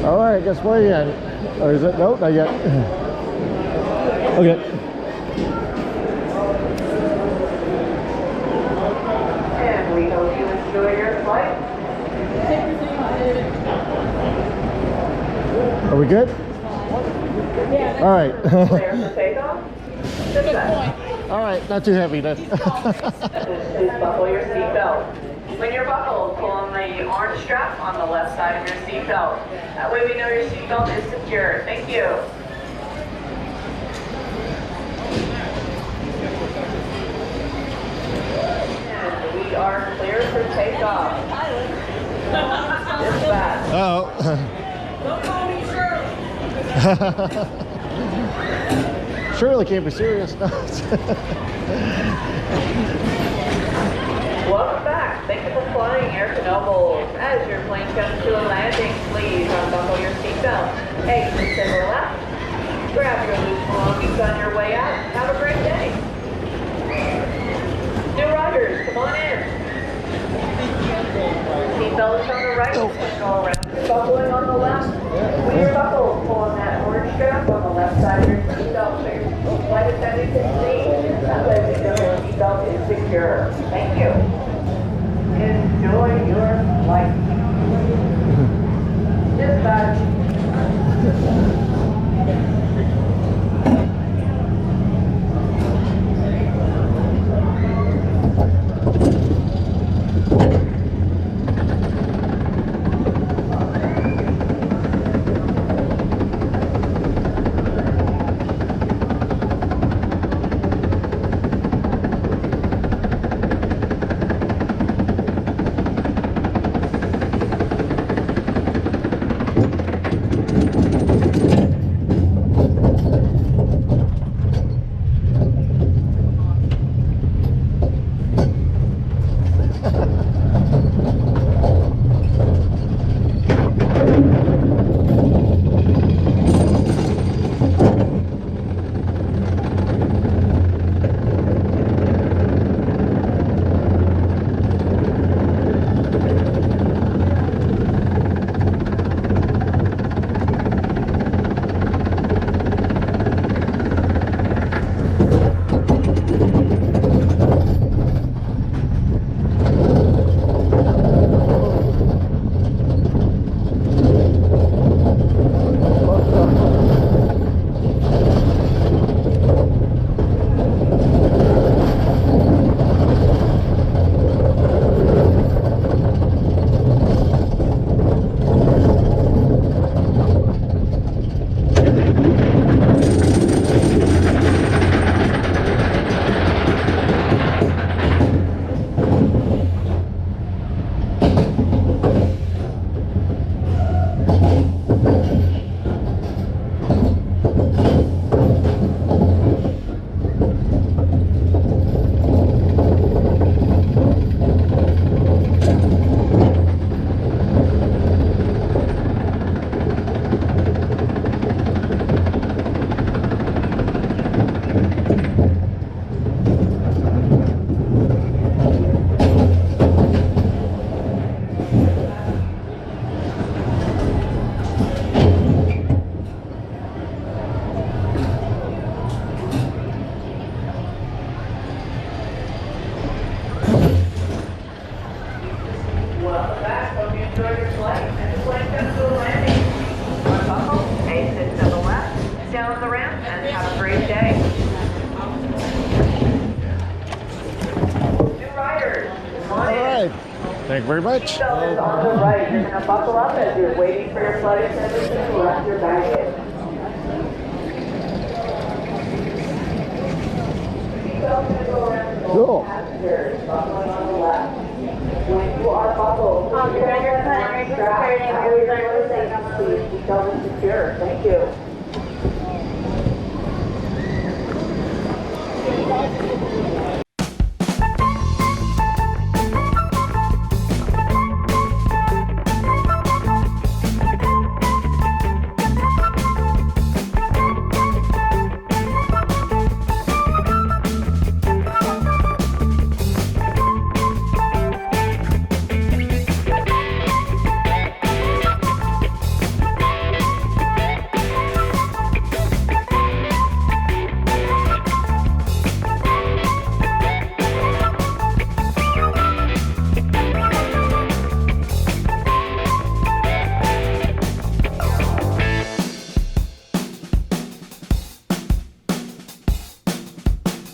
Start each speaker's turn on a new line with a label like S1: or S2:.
S1: All right, guess what again? Or is it? Nope, not yet. Okay.
S2: And we hope you enjoy your flight.
S1: Are we good?
S2: Yeah.
S1: All right.
S2: Clear for takeoff. Good point.
S1: All right, not too heavy then.
S2: Please buckle your seatbelt. When you're buckled, pull on the orange strap on the left side of your seatbelt. That way we know your seatbelt is secure. Thank you. And we are clear for takeoff. Dispatch.
S1: Oh.
S3: Don't call me Shirley.
S1: Shirley can't be serious.
S2: Welcome back. Thank you for flying Air Knoebels. As your plane comes to a landing, please unbuckle your seatbelt. Exit to the left. Grab your loose belongings on your way out. Have a great day. New riders, come on in. Seatbelt is on the right. Go around. Buckling on the left. When you're buckled, pull on that orange strap on the left side of your seatbelt so your flight attendant can see. That way we know your seatbelt is secure. Thank you. Enjoy your flight. Dispatch.
S1: Thank you very much.
S2: Seatbelt is on the right. You're going to buckle up as you're waiting for your flight attendant to collect your baggage. Seatbelt is around
S1: Cool.
S2: passengers, buckling on the left. When you are buckled, please seatbelt is secure. Thank you.